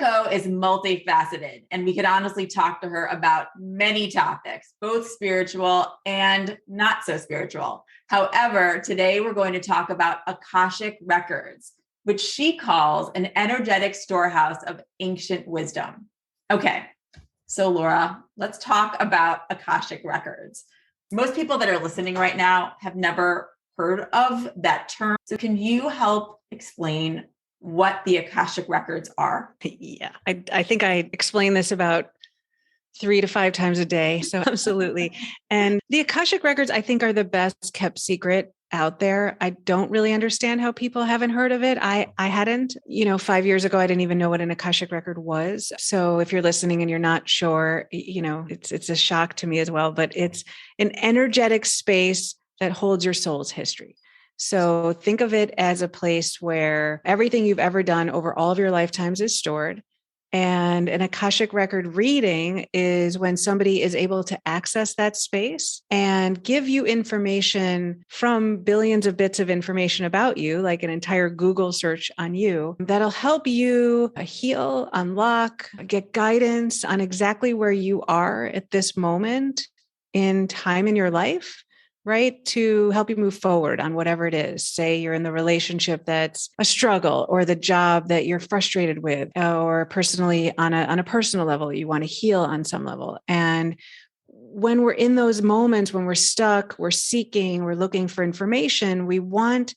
Laura Coe is multifaceted, and we could honestly talk to her about many topics, both spiritual and not so spiritual. However, today we're going to talk about Akashic Records, which she calls an energetic storehouse of ancient wisdom. Okay, so Laura, let's talk about Akashic Records. Most people that are listening right now have never heard of that term. So can you help explain what the Akashic Records are? Yeah, I think I explain this about 3 to 5 times a day. So absolutely. And the Akashic Records, I think, are the best kept secret out there. I don't really understand how people haven't heard of it. I hadn't, 5 years ago, I didn't even know what an Akashic Record was. So if you're listening and you're not sure, it's a shock to me as well, but it's an energetic space that holds your soul's history. So think of it as a place where everything you've ever done over all of your lifetimes is stored. And an Akashic Record reading is when somebody is able to access that space and give you information from billions of bits of information about you, like an entire Google search on you, that'll help you heal, unlock, get guidance on exactly where you are at this moment in time in your life, right? To help you move forward on whatever it is. Say you're in the relationship that's a struggle, or the job that you're frustrated with, or personally on a personal level, you want to heal on some level. And when we're in those moments, when we're stuck, we're seeking, we're looking for information, we want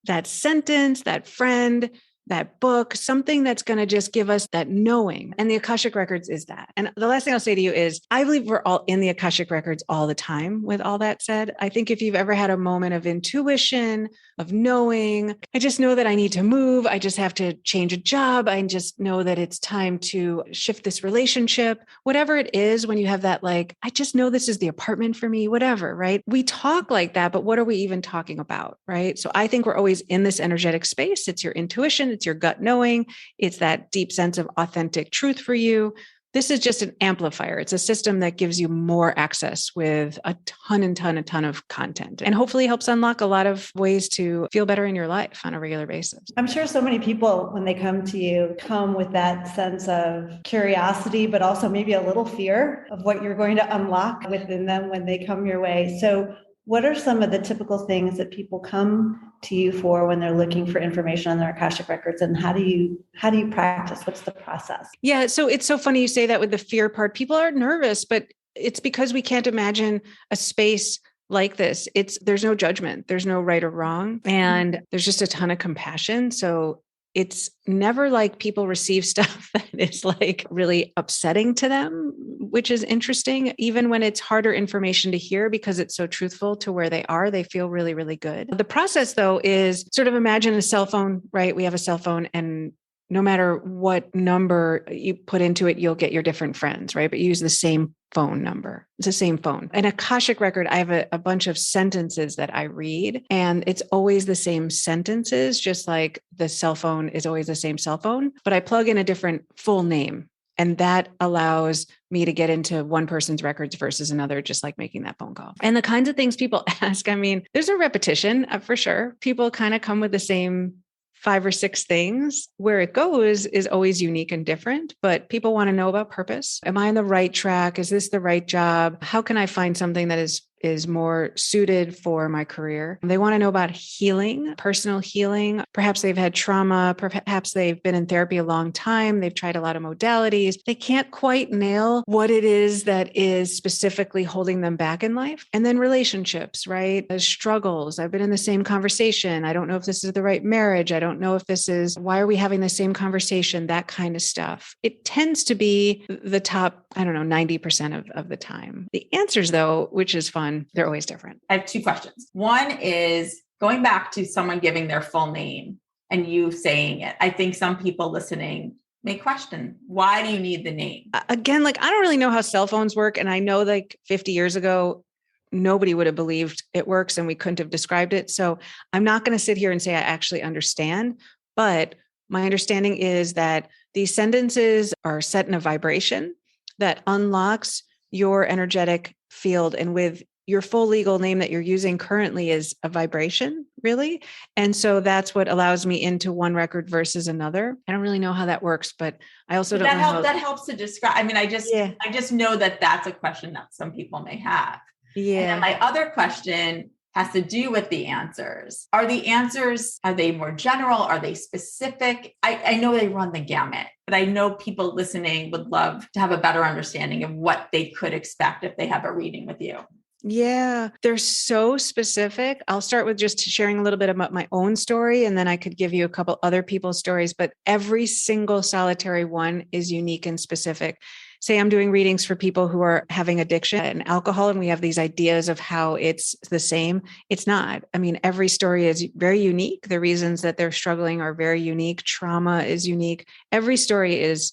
that sentence, that friend, that book, something that's going to just give us that knowing. And the Akashic Records is that. And the last thing I'll say to you is, I believe we're all in the Akashic Records all the time. With all that said, I think if you've ever had a moment of intuition, of knowing, I just know that I need to move. I just have to change a job. I just know that it's time to shift this relationship, whatever it is, when you have that, like, I just know this is the apartment for me, whatever, right? We talk like that, but what are we even talking about, right? So I think we're always in this energetic space. It's your intuition. It's your gut knowing. It's that deep sense of authentic truth for you. This is just an amplifier. It's a system that gives you more access with a ton of content, and hopefully helps unlock a lot of ways to feel better in your life on a regular basis. I'm sure so many people, when they come to you, come with that sense of curiosity, but also maybe a little fear of what you're going to unlock within them when they come your way. So what are some of the typical things that people come to you for when they're looking for information on their Akashic Records, and how do you practice? What's the process? Yeah, so it's so funny you say that with the fear part. People are nervous, but it's because we can't imagine a space like this. There's no judgment, there's no right or wrong, and there's just a ton of compassion. So it's never like people receive stuff that is like really upsetting to them, which is interesting. Even when it's harder information to hear because it's so truthful to where they are, they feel really, really good. The process, though, is sort of imagine a cell phone, right? We have a cell phone, and no matter what number you put into it, you'll get your different friends, right? But you use the same phone number. It's the same phone. An Akashic Record, I have a bunch of sentences that I read, and it's always the same sentences, just like the cell phone is always the same cell phone, but I plug in a different full name. And that allows me to get into one person's records versus another, just like making that phone call. And the kinds of things people ask, I mean, there's a repetition for sure. People kind of come with the same 5 or 6 things. Where it goes is always unique and different, but people want to know about purpose. Am I on the right track? Is this the right job? How can I find something that is more suited for my career? They want to know about healing, personal healing. Perhaps they've had trauma. Perhaps they've been in therapy a long time. They've tried a lot of modalities. They can't quite nail what it is that is specifically holding them back in life. And then relationships, right? There's struggles. I've been in the same conversation. I don't know if this is the right marriage. I don't know if this is, why are we having the same conversation? That kind of stuff. It tends to be the top, 90% of the time. The answers, though, which is fun, they're always different. I have 2 questions. One is going back to someone giving their full name and you saying it. I think some people listening may question, why do you need the name? Again, I don't really know how cell phones work. And I know 50 years ago, nobody would have believed it works and we couldn't have described it. So I'm not going to sit here and say I actually understand, but my understanding is that these sentences are set in a vibration that unlocks your energetic field. And with your full legal name that you're using currently is a vibration, really. And so that's what allows me into one record versus another. I don't really know how that works, but I also don't know that helps to describe. I mean, I just know that that's a question that some people may have. Yeah. And then my other question has to do with the answers. Are they more general? Are they specific? I know they run the gamut, but I know people listening would love to have a better understanding of what they could expect if they have a reading with you. Yeah, they're so specific. I'll start with just sharing a little bit about my own story, and then I could give you a couple other people's stories, but every single solitary one is unique and specific. Say I'm doing readings for people who are having addiction and alcohol, and we have these ideas of how it's the same. It's not. I mean, every story is very unique. The reasons that they're struggling are very unique. Trauma is unique. Every story is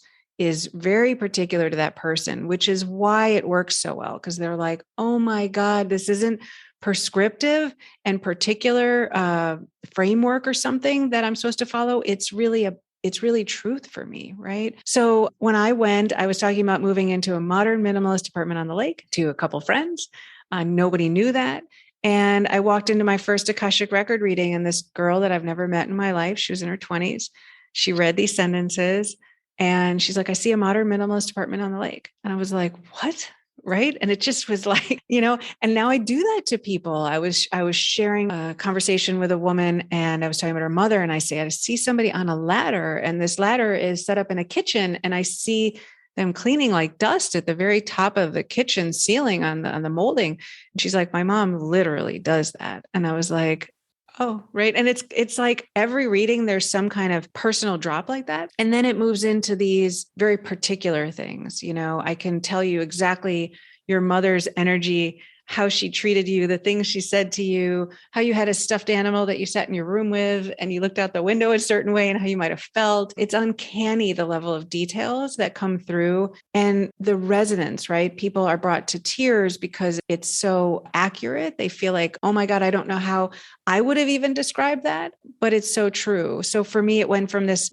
very particular to that person, which is why it works so well. Because they're like, oh my God, this isn't prescriptive and particular framework or something that I'm supposed to follow. It's really truth for me, right? So when I was talking about moving into a modern minimalist apartment on the lake to a couple friends. Nobody knew that. And I walked into my first Akashic record reading, and this girl that I've never met in my life, she was in her 20s. She read these sentences. And she's like, I see a modern minimalist apartment on the lake. And I was like, what? Right. And it just was like, and now I do that to people. I was sharing a conversation with a woman, and I was talking about her mother. And I see somebody on a ladder, and this ladder is set up in a kitchen. And I see them cleaning like dust at the very top of the kitchen ceiling on the molding. And she's like, my mom literally does that. And I was like, oh, right. And it's like every reading, there's some kind of personal drop like that. And then it moves into these very particular things. I can tell you exactly your mother's energy, how she treated you, the things she said to you, how you had a stuffed animal that you sat in your room with and you looked out the window a certain way and how you might have felt. It's uncanny, the level of details that come through and the resonance, right? People are brought to tears because it's so accurate. They feel like, oh my God, I don't know how I would have even described that, but it's so true. So for me, it went from this,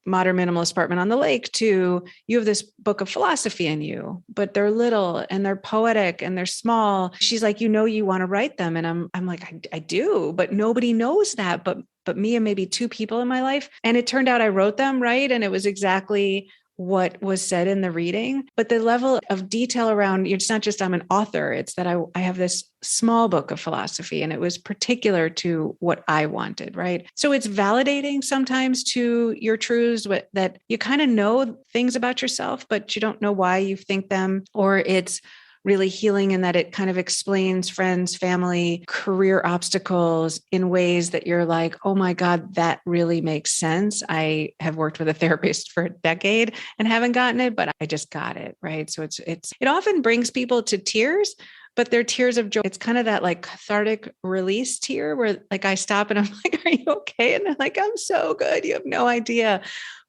modern minimalist apartment on the lake to you have this book of philosophy in you, but they're little and they're poetic and they're small. She's like, you want to write them. And I'm like, I do, but nobody knows that, but me and maybe two people in my life. And it turned out I wrote them, right? And it was exactly what was said in the reading, but the level of detail around, it's not just I'm an author, it's that I have this small book of philosophy and it was particular to what I wanted, right? So it's validating sometimes to your truths that you kind of know things about yourself, but you don't know why you think them, or it's really healing in that it kind of explains friends, family, career obstacles in ways that you're like, oh my God, that really makes sense. I have worked with a therapist for a decade and haven't gotten it, but I just got it, right? So it often brings people to tears, but they're tears of joy. It's kind of that like cathartic release tear where like I stop and I'm like, are you okay? And they're like, I'm so good. You have no idea.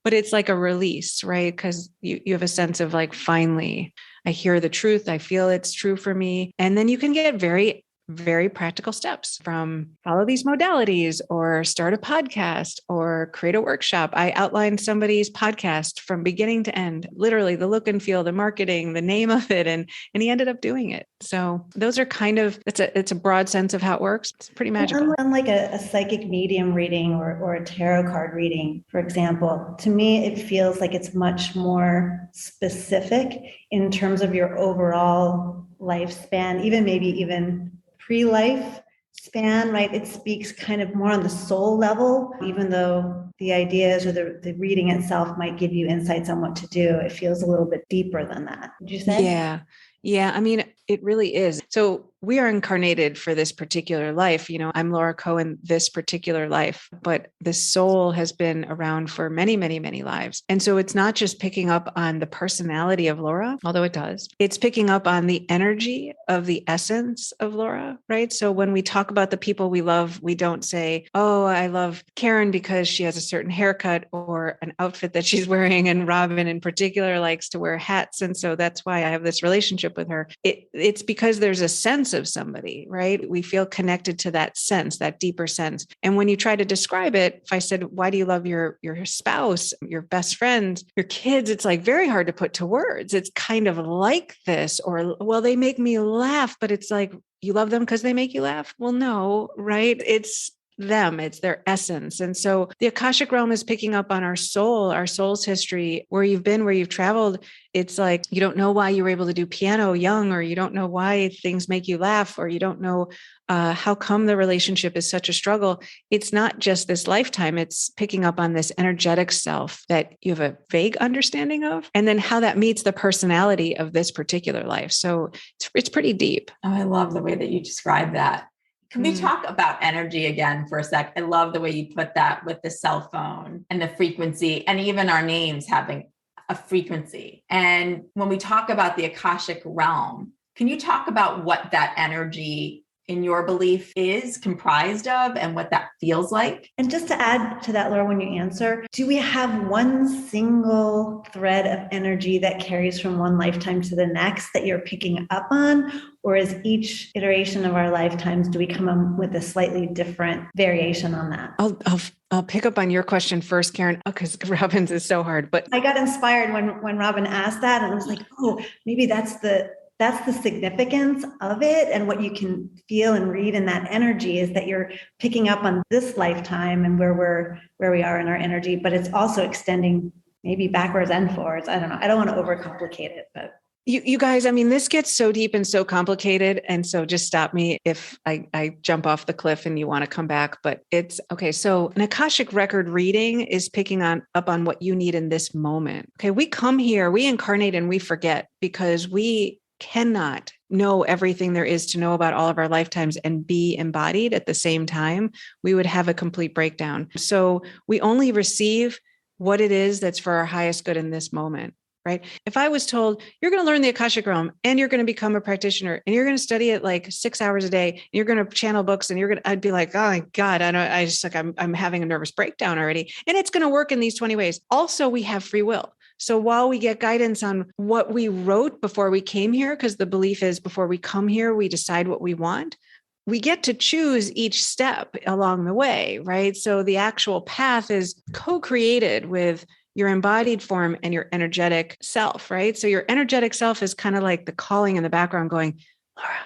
But it's like a release, right? Because you have a sense of like, finally, I hear the truth. I feel it's true for me. And then you can get very, very practical steps from follow these modalities or start a podcast or create a workshop. I outlined somebody's podcast from beginning to end, literally the look and feel, the marketing, the name of it. And he ended up doing it. So those are kind of, it's a broad sense of how it works. It's pretty magical. Unlike a psychic medium reading or a tarot card reading, for example, to me, it feels like it's much more specific in terms of your overall lifespan, even pre-life span, right? It speaks kind of more on the soul level, even though the ideas or the reading itself might give you insights on what to do. It feels a little bit deeper than that. Would you say? Yeah. Yeah. I mean, it really is. So we are incarnated for this particular life. I'm Laura Coe in this particular life, but the soul has been around for many, many, many lives. And so it's not just picking up on the personality of Laura, although it does. It's picking up on the energy of the essence of Laura, right? So when we talk about the people we love, we don't say, oh, I love Karen because she has a certain haircut or an outfit that she's wearing. And Robyn in particular likes to wear hats. And so that's why I have this relationship with her. it's because there's a sense of somebody, right? We feel connected to that sense, that deeper sense. And when you try to describe it, if I said, why do you love your spouse, your best friend, your kids? It's like very hard to put to words. It's kind of like this, or, well, they make me laugh, but it's like, you love them because they make you laugh? Well, no, right? It's them, it's their essence. And so the Akashic realm is picking up on our soul's history, where you've been, where you've traveled. It's like, you don't know why you were able to do piano young, or you don't know why things make you laugh, or you don't know how come the relationship is such a struggle. It's not just this lifetime. It's picking up on this energetic self that you have a vague understanding of, and then how that meets the personality of this particular life. So it's pretty deep. Oh, I love the way that you describe that. Can we talk about energy again for a sec? I love the way you put that with the cell phone and the frequency, and even our names having a frequency. And when we talk about the Akashic realm, can you talk about what that energy in your belief is comprised of and what that feels like? And just to add to that, Laura, when you answer, do we have one single thread of energy that carries from one lifetime to the next that you're picking up on? Or is each iteration of our lifetimes, do we come up with a slightly different variation on that? I'll pick up on your question first, Karen, because Robyn's is so hard. But I got inspired when Robyn asked that, and I was like, oh, maybe that's the significance of it. And what you can feel and read in that energy is that you're picking up on this lifetime and where we are in our energy, but it's also extending maybe backwards and forwards. I don't know. I don't want to overcomplicate it, but. You guys, I mean, this gets so deep and so complicated. And so just stop me if I jump off the cliff and you want to come back. But it's okay. So an Akashic record reading is picking up on what you need in this moment. Okay. We come here, we incarnate, and we forget because we cannot know everything there is to know about all of our lifetimes and be embodied at the same time. We would have a complete breakdown. So we only receive what it is that's for our highest good in this moment. Right? If I was told you're going to learn the Akashic realm and you're going to become a practitioner and you're going to study it like 6 hours a day, and you're going to channel books and I'd be like, oh my God, I'm having a nervous breakdown already. And it's going to work in these 20 ways. Also, we have free will. So while we get guidance on what we wrote before we came here, because the belief is before we come here, we decide what we want. We get to choose each step along the way, right? So the actual path is co-created with your embodied form and your energetic self, right? So your energetic self is kind of like the calling in the background going, Laura,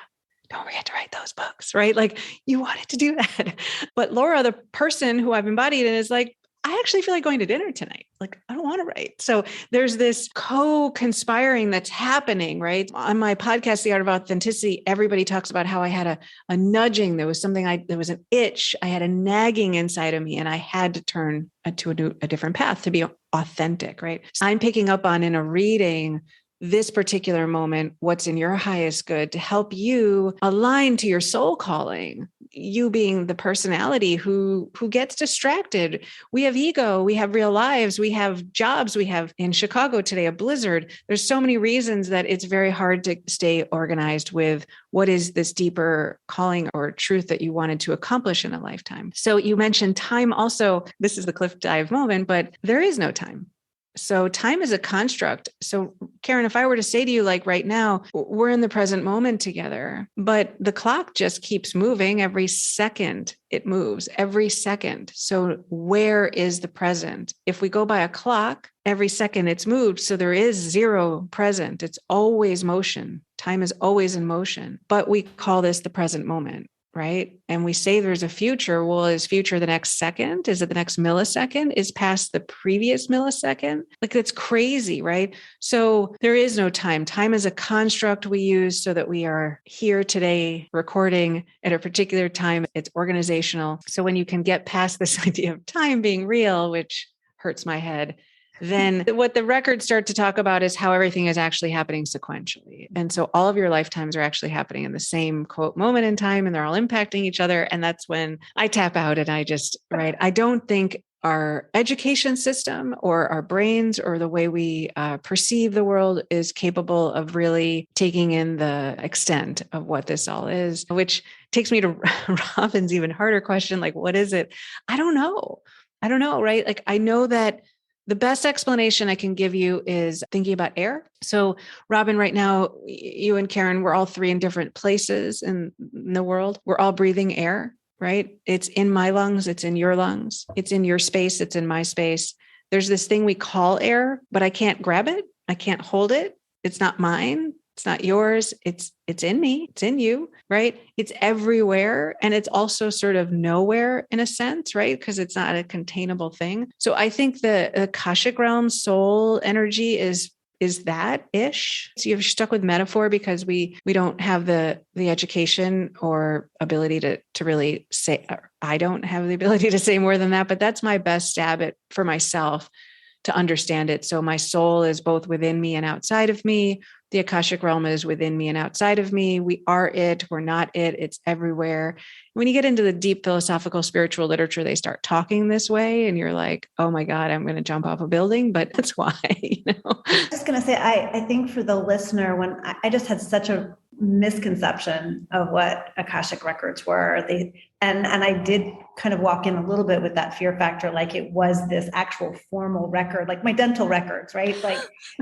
don't forget to write those books, right? Like you wanted to do that. But Laura, the person who I've embodied in, is like, I actually feel like going to dinner tonight. Like, I don't want to write. So there's this co-conspiring that's happening, right? On my podcast, The Art of Authenticity, everybody talks about how I had a nudging. There was something there was an itch. I had a nagging inside of me, and I had to turn to a different path to be authentic, right? So I'm picking up on in a reading this particular moment, what's in your highest good to help you align to your soul calling, you being the personality who gets distracted. We have ego, we have real lives, we have jobs, we have in Chicago today, a blizzard. There's so many reasons that it's very hard to stay organized with what is this deeper calling or truth that you wanted to accomplish in a lifetime. So you mentioned time also. This is the cliff dive moment, but there is no time. So time is a construct. So Karen, if I were to say to you, like right now, we're in the present moment together, but the clock just keeps moving. Every second it moves, every second. So where is the present? If we go by a clock, every second it's moved. So there is zero present. It's always motion. Time is always in motion, but we call this the present moment. Right? And we say there's a future. Well, is future the next second? Is it the next millisecond? Is past the previous millisecond? Like that's crazy, right? So there is no time. Time is a construct we use so that we are here today recording at a particular time. It's organizational. So when you can get past this idea of time being real, which hurts my head, then what the records start to talk about is how everything is actually happening sequentially. And so all of your lifetimes are actually happening in the same quote moment in time, and they're all impacting each other. And that's when I tap out and I don't think our education system or our brains or the way we perceive the world is capable of really taking in the extent of what this all is, which takes me to Robyn's even harder question. Like, what is it? I don't know, right? Like, I know that The best explanation I can give you is thinking about air. So, Robyn, right now, you and Karen, we're all three in different places in the world. We're all breathing air, right? It's in my lungs. It's in your lungs. It's in your space. It's in my space. There's this thing we call air, but I can't grab it. I can't hold it. It's not mine. It's not yours. It's in me. It's in you, right? It's everywhere. And it's also sort of nowhere in a sense, right? Because it's not a containable thing. So I think the Akashic realm soul energy is that ish. So you're stuck with metaphor because we don't have the education or ability to really say, I don't have the ability to say more than that, but that's my best stab at for myself to understand it. So my soul is both within me and outside of me. The Akashic realm is within me and outside of me. We are it. We're not it. It's everywhere. When you get into the deep philosophical spiritual literature, they start talking this way and you're like, oh my God, I'm going to jump off a building, but that's why, I was just going to say, I think for the listener, when I just had such a misconception of what Akashic Records were, and I did kind of walk in a little bit with that fear factor, like it was this actual formal record, like my dental records, right? Like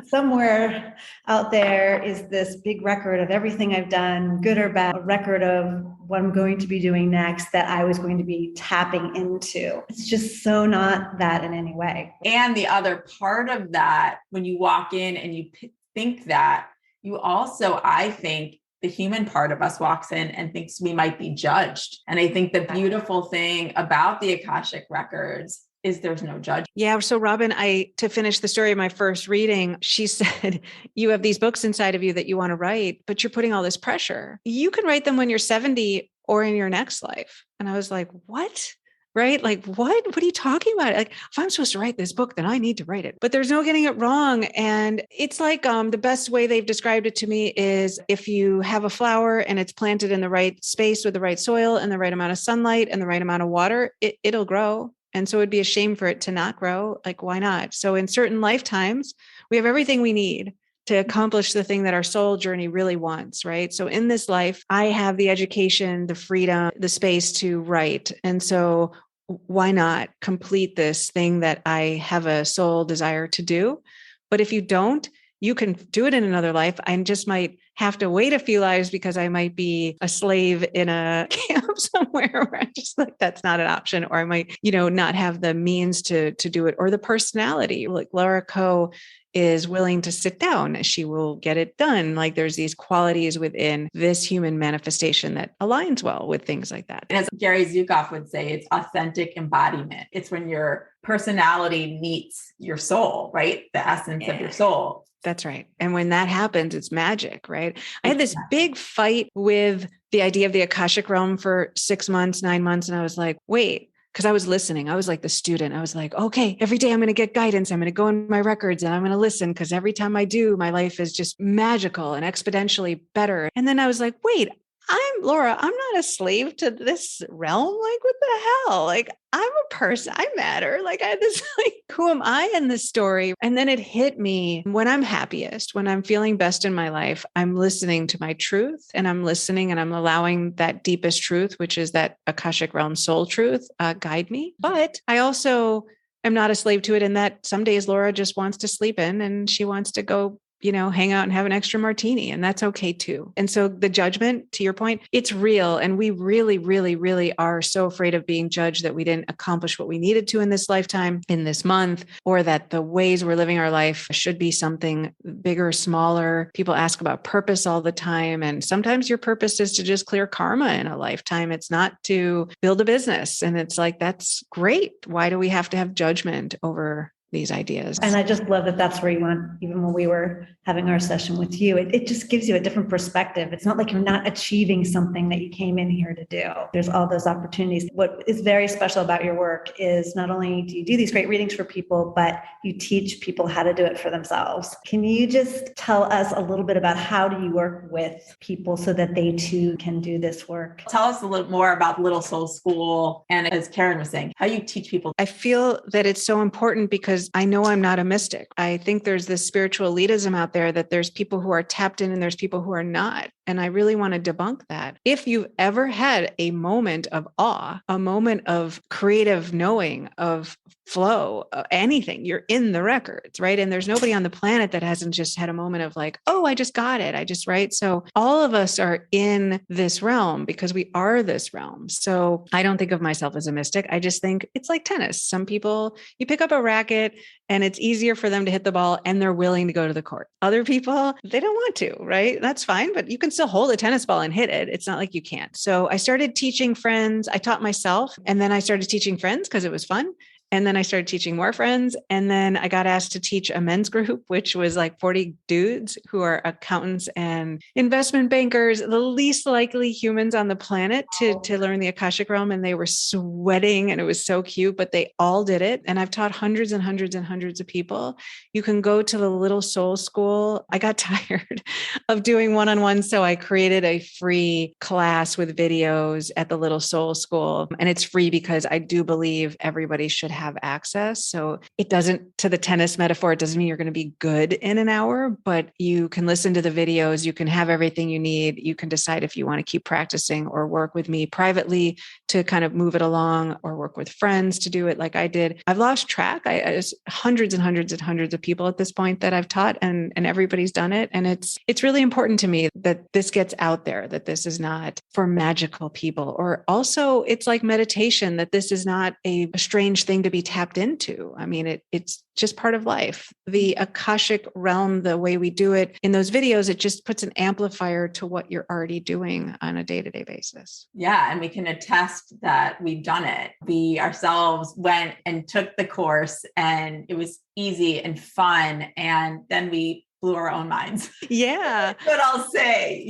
somewhere out there is this big record of everything I've done, good or bad, a record of what I'm going to be doing next that I was going to be tapping into. It's just so not that in any way. And the other part of that, when you walk in and you think that, you also, I think, the human part of us walks in and thinks we might be judged. And I think the beautiful thing about the Akashic Records is there's no judgment. Yeah. So Robyn, to finish the story of my first reading, she said, you have these books inside of you that you want to write, but you're putting all this pressure. You can write them when you're 70 or in your next life. And I was like, what? Right? Like, what are you talking about? Like, if I'm supposed to write this book, then I need to write it, but there's no getting it wrong. And it's like, the best way they've described it to me is if you have a flower and it's planted in the right space with the right soil and the right amount of sunlight and the right amount of water, it'll grow. And so it'd be a shame for it to not grow. Like, why not? So in certain lifetimes, we have everything we need to accomplish the thing that our soul journey really wants, right? So in this life, I have the education, the freedom, the space to write. And so why not complete this thing that I have a soul desire to do? But if you don't, you can do it in another life. I just might have to wait a few lives because I might be a slave in a camp somewhere where I'm just like, that's not an option. Or I might, not have the means to do it, or the personality. Like Laura Coe is willing to sit down, she will get it done. Like there's these qualities within this human manifestation that aligns well with things like that. As Gary Zukav would say, it's authentic embodiment. It's when your personality meets your soul, right? The essence of your soul. That's right. And when that happens, it's magic, right? I had this big fight with the idea of the Akashic realm for 6 months, 9 months. And I was like, wait, because I was listening. I was like the student. I was like, okay, every day I'm going to get guidance. I'm going to go in my records and I'm going to listen, because every time I do, my life is just magical and exponentially better. And then I was like, wait, I'm Laura. I'm not a slave to this realm. Like, what the hell? Like, I'm a person. I matter. Like, I had this, like, who am I in this story? And then it hit me when I'm happiest, when I'm feeling best in my life, I'm listening to my truth, and I'm listening and I'm allowing that deepest truth, which is that Akashic realm soul truth, guide me. But I also am not a slave to it, in that some days Laura just wants to sleep in and she wants to go hang out and have an extra martini, and that's okay too. And so the judgment, to your point, it's real. And we really, really, really are so afraid of being judged that we didn't accomplish what we needed to in this lifetime, in this month, or that the ways we're living our life should be something bigger, smaller. People ask about purpose all the time. And sometimes your purpose is to just clear karma in a lifetime. It's not to build a business. And it's like, that's great. Why do we have to have judgment over these ideas? And I just love that that's where you want, even when we were having our session with you, it just gives you a different perspective. It's not like you're not achieving something that you came in here to do. There's all those opportunities. What is very special about your work is not only do you do these great readings for people, but you teach people how to do it for themselves. Can you just tell us a little bit about how do you work with people so that they too can do this work? Tell us a little more about Little Soul School. And as Karen was saying, how you teach people. I feel that it's so important because I know I'm not a mystic. I think there's this spiritual elitism out there that there's people who are tapped in and there's people who are not. And I really want to debunk that. If you've ever had a moment of awe, a moment of creative knowing, of flow, anything, you're in the records, right? And there's nobody on the planet that hasn't just had a moment of like, oh, I just got it. Right. So all of us are in this realm because we are this realm. So I don't think of myself as a mystic. I just think it's like tennis. Some people, you pick up a racket and it's easier for them to hit the ball and they're willing to go to the court. Other people, they don't want to, right? That's fine, but you can still hold a tennis ball and hit it. It's not like you can't. So I started teaching friends. I taught myself and then I started teaching friends because it was fun. And then I started teaching more friends. And then I got asked to teach a men's group, which was like 40 dudes who are accountants and investment bankers, the least likely humans on the planet to learn the Akashic realm. And they were sweating and it was so cute, but they all did it. And I've taught hundreds and hundreds and hundreds of people. You can go to the Little Soul School. I got tired of doing one-on-one. So I created a free class with videos at the Little Soul School. And it's free because I do believe everybody should have access. So it doesn't, to the tennis metaphor, it doesn't mean you're going to be good in an hour, but you can listen to the videos. You can have everything you need. You can decide if you want to keep practicing or work with me privately to kind of move it along or work with friends to do it like I did. I've lost track. There's hundreds and hundreds and hundreds of people at this point that I've taught and everybody's done it. And it's really important to me that this gets out there, that this is not for magical people, or also it's like meditation, that this is not a strange thing to be tapped into. I mean, it's just part of life. The Akashic realm, the way we do it in those videos, it just puts an amplifier to what you're already doing on a day-to-day basis. Yeah. And we can attest that we've done it. We ourselves went and took the course and it was easy and fun. And then we blew our own minds. Yeah. But I'll say,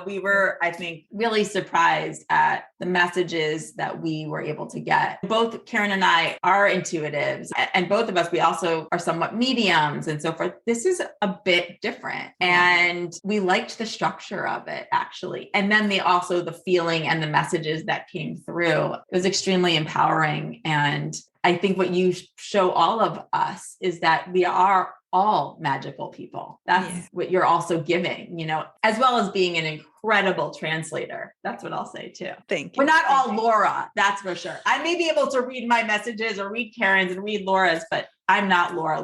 we were, I think, really surprised at the messages that we were able to get. Both Karen and I are intuitives, and both of us, we also are somewhat mediums and so forth. This is a bit different. And we liked the structure of it, actually. And then the feeling and the messages that came through. It was extremely empowering. And I think what you show all of us is that we are all magical people. That's what you're also giving, as well as being an incredible translator. That's what I'll say too. Thank you. We're not all Laura, that's for sure. I may be able to read my messages or read Karen's and read Laura's, but I'm not Laura.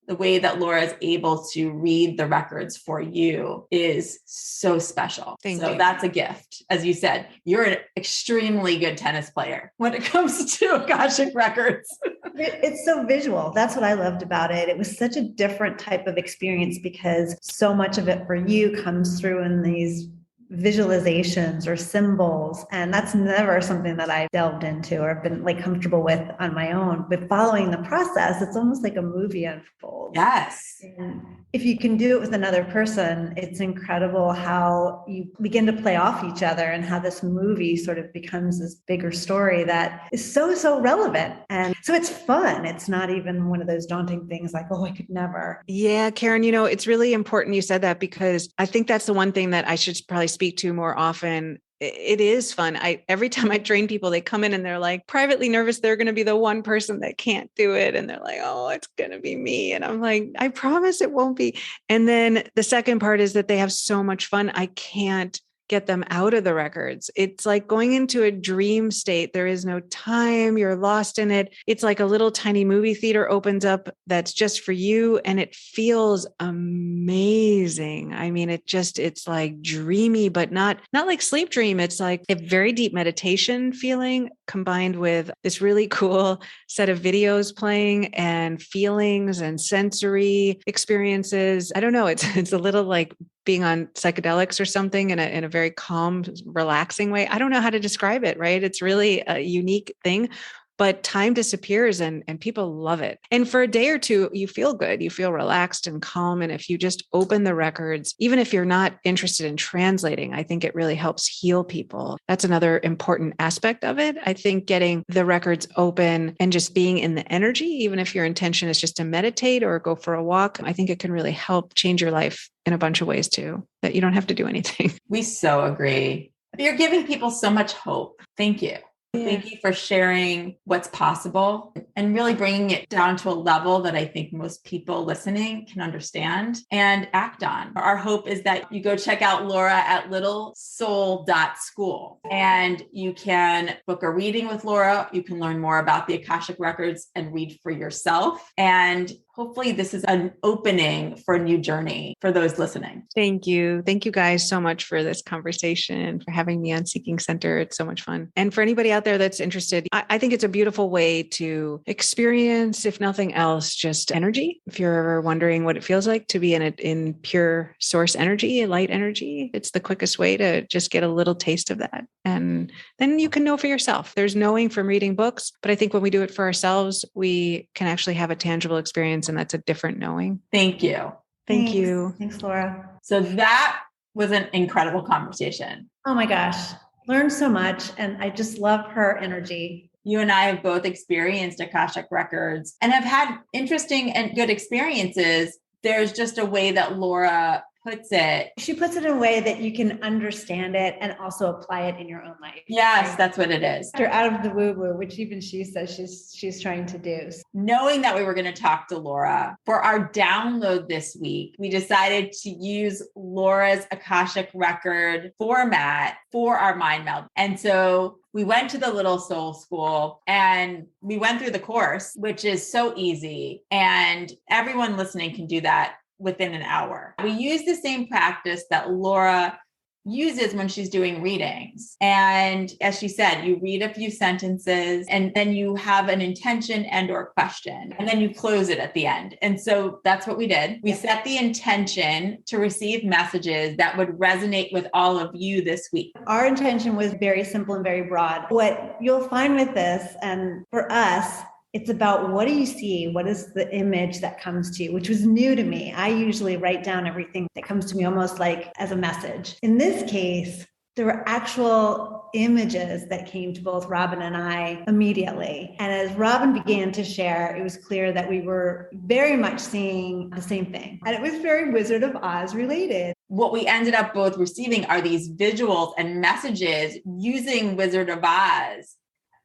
The way that Laura is able to read the records for you is so special. Thank you. That's a gift. As you said, you're an extremely good tennis player when it comes to Akashic Records. It's so visual. That's what I loved about it. It was such a different type of experience because so much of it for you comes through in these visualizations or symbols. And that's never something that I've delved into or been like comfortable with on my own. But following the process, it's almost like a movie unfolds. Yes. And if you can do it with another person, it's incredible how you begin to play off each other and how this movie sort of becomes this bigger story that is so relevant. And so it's fun. It's not even one of those daunting things like, oh, I could never. Yeah, Karen, it's really important you said that because I think that's the one thing that I should probably speak to more often. It is fun. Every time I train people, they come in and they're like privately nervous. They're going to be the one person that can't do it. And they're like, oh, it's going to be me. And I'm like, I promise it won't be. And then the second part is that they have so much fun. I can't get them out of the records. It's like going into a dream state. There is no time. You're lost in it. It's like a little tiny movie theater opens up that's just for you. And it feels amazing. I mean, it's like dreamy, but not like sleep dream. It's like a very deep meditation feeling combined with this really cool set of videos playing and feelings and sensory experiences. I don't know. It's a little like being on psychedelics or something in a very calm, relaxing way. I don't know how to describe it, right? It's really a unique thing, but time disappears and people love it. And for a day or two, you feel good, you feel relaxed and calm. And if you just open the records, even if you're not interested in translating, I think it really helps heal people. That's another important aspect of it. I think getting the records open and just being in the energy, even if your intention is just to meditate or go for a walk, I think it can really help change your life in a bunch of ways too, that you don't have to do anything. We so agree. You're giving people so much hope. Thank you. Yeah. Thank you for sharing what's possible. and really bringing it down to a level that I think most people listening can understand and act on. Our hope is that you go check out Laura at littlesoul.school, and you can book a reading with Laura. You can learn more about the Akashic Records and read for yourself. And hopefully this is an opening for a new journey for those listening. Thank you. Thank you guys so much for this conversation, for having me on Seeking Center. It's so much fun. And for anybody out there that's interested, I think it's a beautiful way to experience, if nothing else, just energy. If you're ever wondering what it feels like to be in pure source energy, light energy, it's the quickest way to just get a little taste of that. And then you can know for yourself. There's knowing from reading books, but I think when we do it for ourselves, we can actually have a tangible experience, and that's a different knowing. Thank you. Thank you. Thanks, Laura. So that was an incredible conversation. Oh my gosh. Learned so much. And I just love her energy. You and I have both experienced Akashic Records and have had interesting and good experiences. There's just a way that Laura puts it. She puts it in a way that you can understand it and also apply it in your own life. Yes, right? That's what it is. You're out of the woo-woo, which even she says she's trying to do. Knowing that we were going to talk to Laura for our download this week, we decided to use Laura's Akashic Record format for our mind meld. And so we went to the Little Soul School and we went through the course, which is so easy. And everyone listening can do that within an hour. We use the same practice that Laura uses when she's doing readings. And as she said, you read a few sentences and then you have an intention and or question, and then you close it at the end. And so that's what we did. We set the intention to receive messages that would resonate with all of you this week. Our intention was very simple and very broad. What you'll find with this, and for us, it's about what do you see? What is the image that comes to you, which was new to me. I usually write down everything that comes to me almost like as a message. In this case, there were actual images that came to both Robyn and I immediately. And as Robyn began to share, it was clear that we were very much seeing the same thing. And it was very Wizard of Oz related. What we ended up both receiving are these visuals and messages using Wizard of Oz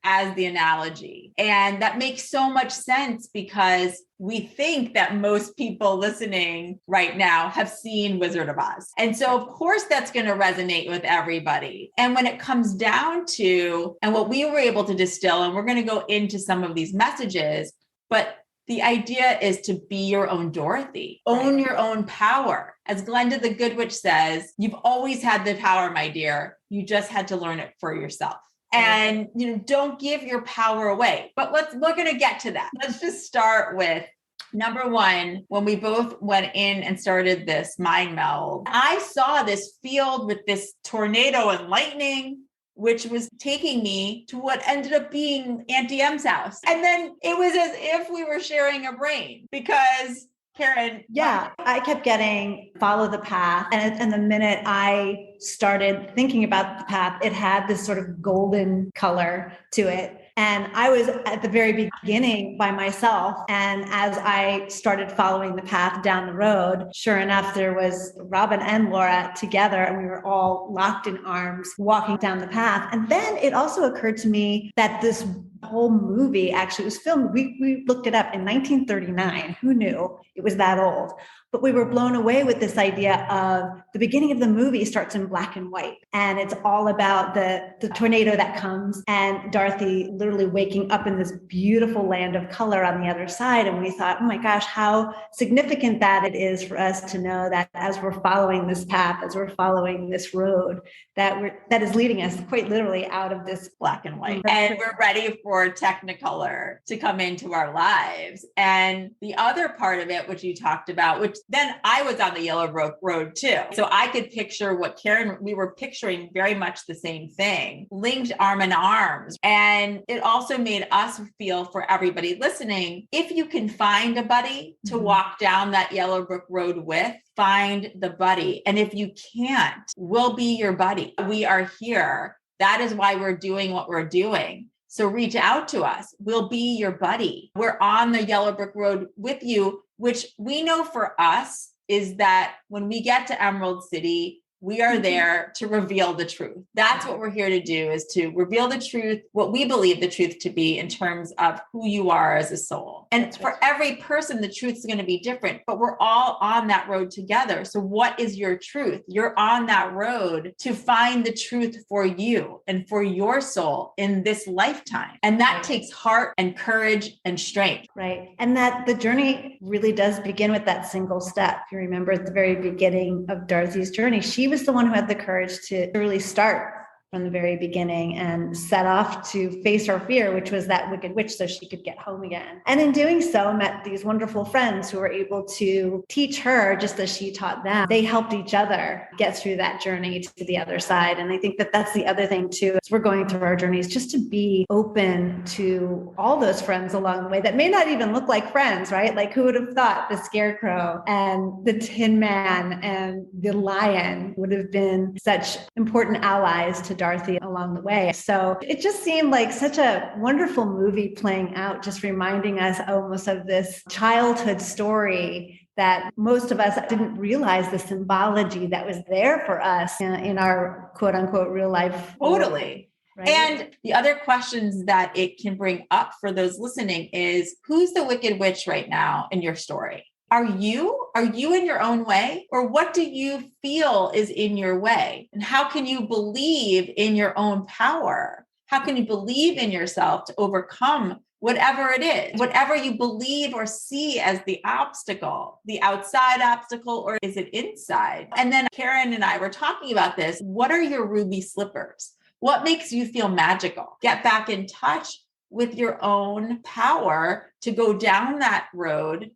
as the analogy. And that makes so much sense because we think that most people listening right now have seen Wizard of Oz. And so of course that's going to resonate with everybody. And when it comes down to, and what we were able to distill, and we're going to go into some of these messages, but the idea is to be your own Dorothy, own your own power. As Glenda the Good Witch says, you've always had the power, my dear. You just had to learn it for yourself. And, don't give your power away. But we're going to get to that. Let's just start with number one. When we both went in and started this mind meld, I saw this field with this tornado and lightning, which was taking me to what ended up being Auntie M's house. And then it was as if we were sharing a brain because Karen. Yeah, I kept getting follow the path. And the minute I started thinking about the path, it had this sort of golden color to it. And I was at the very beginning by myself. And as I started following the path down the road, sure enough, there was Robyn and Laura together, and we were all locked in arms walking down the path. And then it also occurred to me that this whole movie actually was filmed. We looked it up in 1939. Who knew it was that old? But we were blown away with this idea of the beginning of the movie starts in black and white. And it's all about the tornado that comes and Dorothy literally waking up in this beautiful land of color on the other side. And we thought, oh my gosh, how significant that it is for us to know that as we're following this path, as we're following this road, that is leading us quite literally out of this black and white. And we're ready for Technicolor to come into our lives. And the other part of it, which you talked about, which then I was on the Yellow Brick Road too. So I could picture what we were picturing very much the same thing, linked arm in arms. And it also made us feel, for everybody listening, if you can find a buddy to walk down that Yellow Brick Road with, find the buddy. And if you can't, we'll be your buddy. We are here. That is why we're doing what we're doing. So reach out to us. We'll be your buddy. We're on the Yellow Brick Road with you, which we know for us is that when we get to Emerald City, We are there to reveal the truth. That's what we're here to do, is to reveal the truth, what we believe the truth to be in terms of who you are as a soul. And for every person, the truth is going to be different, but we're all on that road together. So what is your truth? You're on that road to find the truth for you and for your soul in this lifetime. And that takes heart and courage and strength. Right. And that the journey really does begin with that single step. You remember at the very beginning of Darcy's journey, she was the one who had the courage to really start from the very beginning and set off to face her fear, which was that wicked witch, so she could get home again. And in doing so, met these wonderful friends who were able to teach her just as she taught them. They helped each other get through that journey to the other side. And I think that that's the other thing too, as we're going through our journeys, just to be open to all those friends along the way that may not even look like friends, right? Like, who would have thought the scarecrow and the tin man and the lion would have been such important allies to Dorothy along the way. So it just seemed like such a wonderful movie playing out, just reminding us almost of this childhood story that most of us didn't realize the symbology that was there for us in our quote unquote real life. Totally. Right? And the other questions that it can bring up for those listening is, who's the wicked witch right now in your story? Are you in your own way? Or what do you feel is in your way? And how can you believe in your own power? How can you believe in yourself to overcome whatever it is, whatever you believe or see as the obstacle, the outside obstacle, or is it inside? And then Karen and I were talking about this. What are your ruby slippers? What makes you feel magical? Get back in touch with your own power to go down that road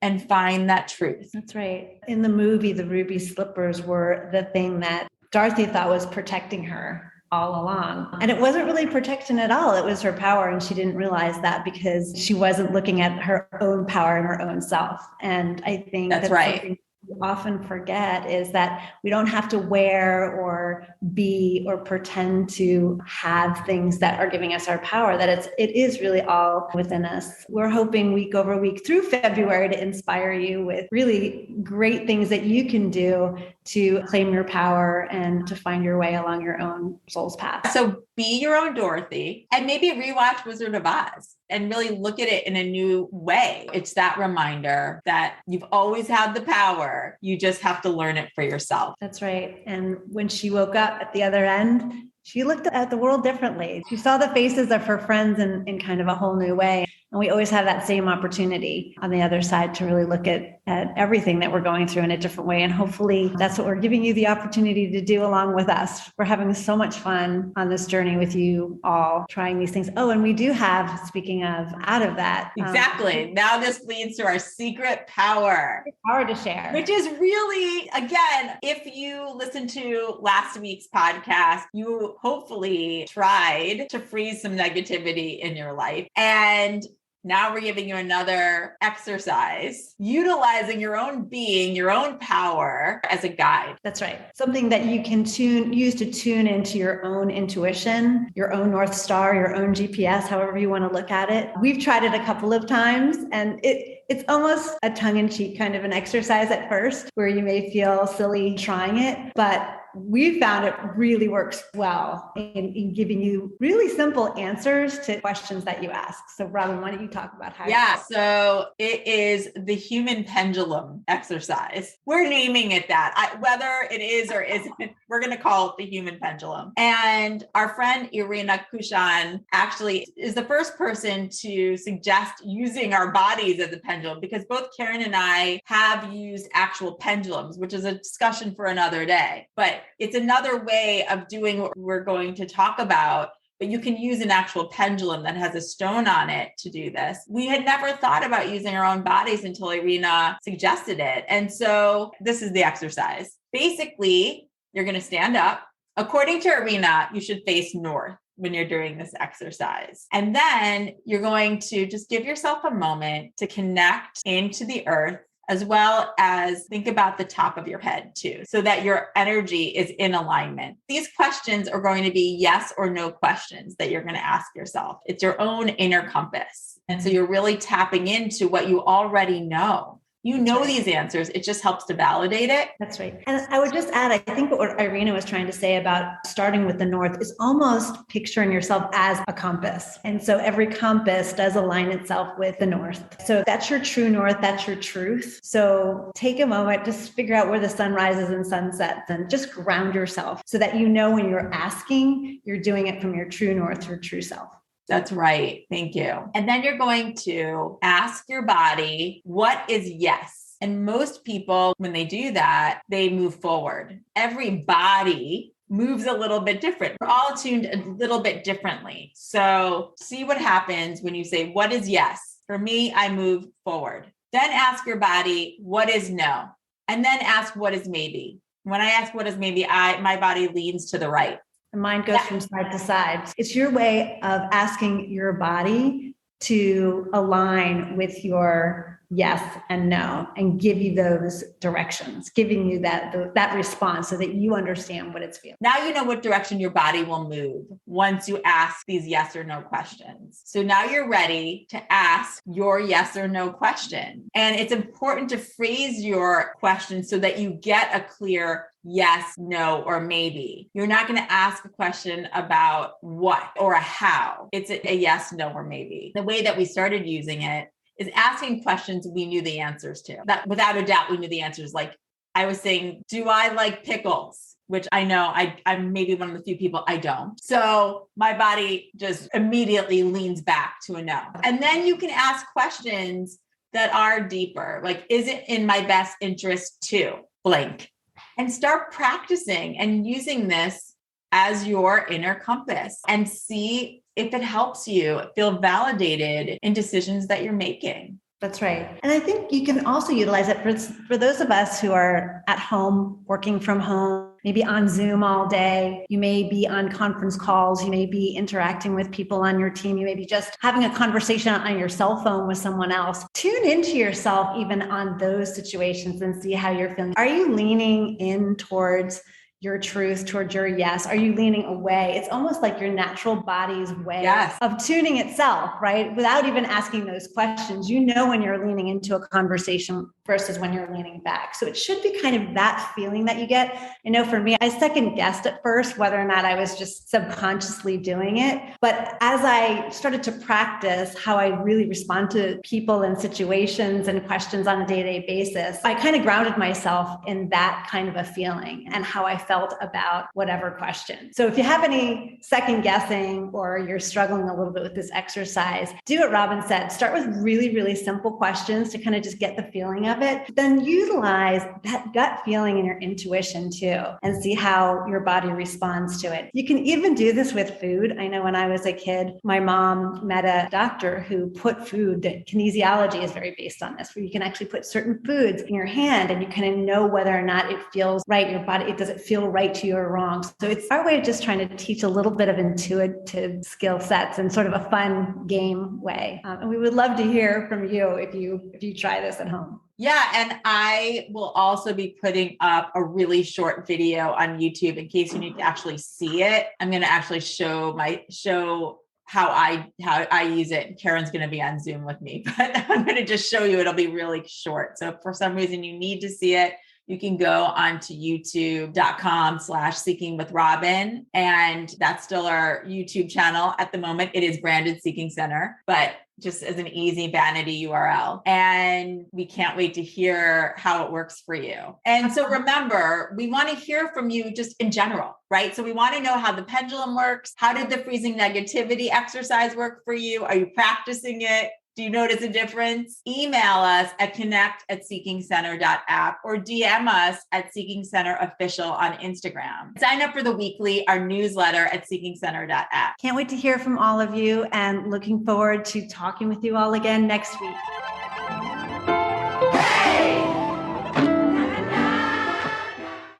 and find that truth. That's right. In the movie, the ruby slippers were the thing that Dorothy thought was protecting her all along. And it wasn't really protection at all. It was her power. And she didn't realize that because she wasn't looking at her own power and her own self. And I think that's right. Something we often forget is that we don't have to wear or be or pretend to have things that are giving us our power, that it is really all within us. We're hoping week over week through February to inspire you with really great things that you can do to claim your power and to find your way along your own soul's path. So be your own Dorothy and maybe rewatch Wizard of Oz and really look at it in a new way. It's that reminder that you've always had the power. You just have to learn it for yourself. That's right. And when she woke up at the other end, she looked at the world differently. She saw the faces of her friends in kind of a whole new way. And we always have that same opportunity on the other side to really look at everything that we're going through in a different way. And hopefully that's what we're giving you the opportunity to do along with us. We're having so much fun on this journey with you all, trying these things. Oh, and we do have, speaking of, out of that. Exactly. Now this leads to our secret power. Power to share. Which is really, again, if you listened to last week's podcast, you hopefully tried to freeze some negativity in your life. And now we're giving you another exercise, utilizing your own being, your own power as a guide. That's right. Something that you can use to tune into your own intuition, your own North Star, your own GPS, however you want to look at it. We've tried it a couple of times, and it's almost a tongue-in-cheek kind of an exercise at first, where you may feel silly trying it, but we found it really works well in giving you really simple answers to questions that you ask. So Robyn, why don't you talk about how? Yeah, so it is the human pendulum exercise. We're naming it that. Whether it is or isn't, we're going to call it the human pendulum. And our friend Irina Kushan actually is the first person to suggest using our bodies as a pendulum, because both Karen and I have used actual pendulums, which is a discussion for another day. But it's another way of doing what we're going to talk about, but you can use an actual pendulum that has a stone on it to do this. We had never thought about using our own bodies until Irina suggested it. And so this is the exercise. Basically, you're going to stand up. According to Irina, you should face north when you're doing this exercise. And then you're going to just give yourself a moment to connect into the earth, as well as think about the top of your head too, so that your energy is in alignment. These questions are going to be yes or no questions that you're going to ask yourself. It's your own inner compass. And so you're really tapping into what you already know. You know these answers. It just helps to validate it. That's right. And I would just add, I think what Irina was trying to say about starting with the north is almost picturing yourself as a compass. And so every compass does align itself with the north. So that's your true north. That's your truth. So take a moment, just figure out where the sun rises and sun sets, and just ground yourself so that you know when you're asking, you're doing it from your true north, your true self. That's right. Thank you. And then you're going to ask your body, what is yes? And most people, when they do that, they move forward. Every body moves a little bit different. We're all tuned a little bit differently. So see what happens when you say, what is yes? For me, I move forward. Then ask your body, what is no? And then ask, what is maybe? When I ask what is maybe, my body leans to the right. The mind goes from side to side. It's your way of asking your body to align with your yes and no and give you those directions, giving you that response so that you understand what it's feeling. Now you know what direction your body will move once you ask these yes or no questions. So now you're ready to ask your yes or no question. And it's important to phrase your question so that you get a clear yes, no, or maybe. You're not going to ask a question about what or a how. It's a yes, no, or maybe. The way that we started using it is asking questions we knew the answers to. That without a doubt, we knew the answers. Like I was saying, do I like pickles? Which I know I'm maybe one of the few people I don't. So my body just immediately leans back to a no. And then you can ask questions that are deeper. Like, is it in my best interest to blank? And start practicing and using this as your inner compass and see if it helps you feel validated in decisions that you're making. That's right. And I think you can also utilize it for those of us who are at home, working from home, maybe on Zoom all day. You may be on conference calls. You may be interacting with people on your team. You may be just having a conversation on your cell phone with someone else. Tune into yourself even on those situations and see how you're feeling. Are you leaning in towards your truth, towards your yes? Are you leaning away? It's almost like your natural body's way of tuning itself, right? Without even asking those questions, you know when you're leaning into a conversation versus when you're leaning back. So it should be kind of that feeling that you get. I know for me, I second guessed at first whether or not I was just subconsciously doing it. But as I started to practice how I really respond to people and situations and questions on a day-to-day basis, I kind of grounded myself in that kind of a feeling and how I felt about whatever question. So if you have any second guessing or you're struggling a little bit with this exercise, do what Robyn said. Start with really, really simple questions to kind of just get the feeling of it. Then utilize that gut feeling and your intuition too, and see how your body responds to it. You can even do this with food. I know when I was a kid, my mom met a doctor who put food, kinesiology is very based on this, where you can actually put certain foods in your hand and you kind of know whether or not it feels right. Your body, does it feel right to you or wrong? So it's our way of just trying to teach a little bit of intuitive skill sets in sort of a fun game way. And we would love to hear from you if you try this at home. Yeah. And I will also be putting up a really short video on YouTube in case you need to actually see it. I'm going to actually show how I use it. Karen's going to be on Zoom with me, but I'm going to just show you. It'll be really short. So if for some reason you need to see it, you can go onto youtube.com/Seeking with Robyn. And that's still our YouTube channel at the moment. It is branded Seeking Center, but just as an easy vanity URL. And we can't wait to hear how it works for you. And so remember, we want to hear from you just in general, right? So we want to know how the pendulum works. How did the freezing negativity exercise work for you? Are you practicing it? Do you notice a difference? Email us at connect@seekingcenter.app or DM us at Seeking Center Official on Instagram. Sign up for the weekly, our newsletter at seekingcenter.app. Can't wait to hear from all of you and looking forward to talking with you all again next week.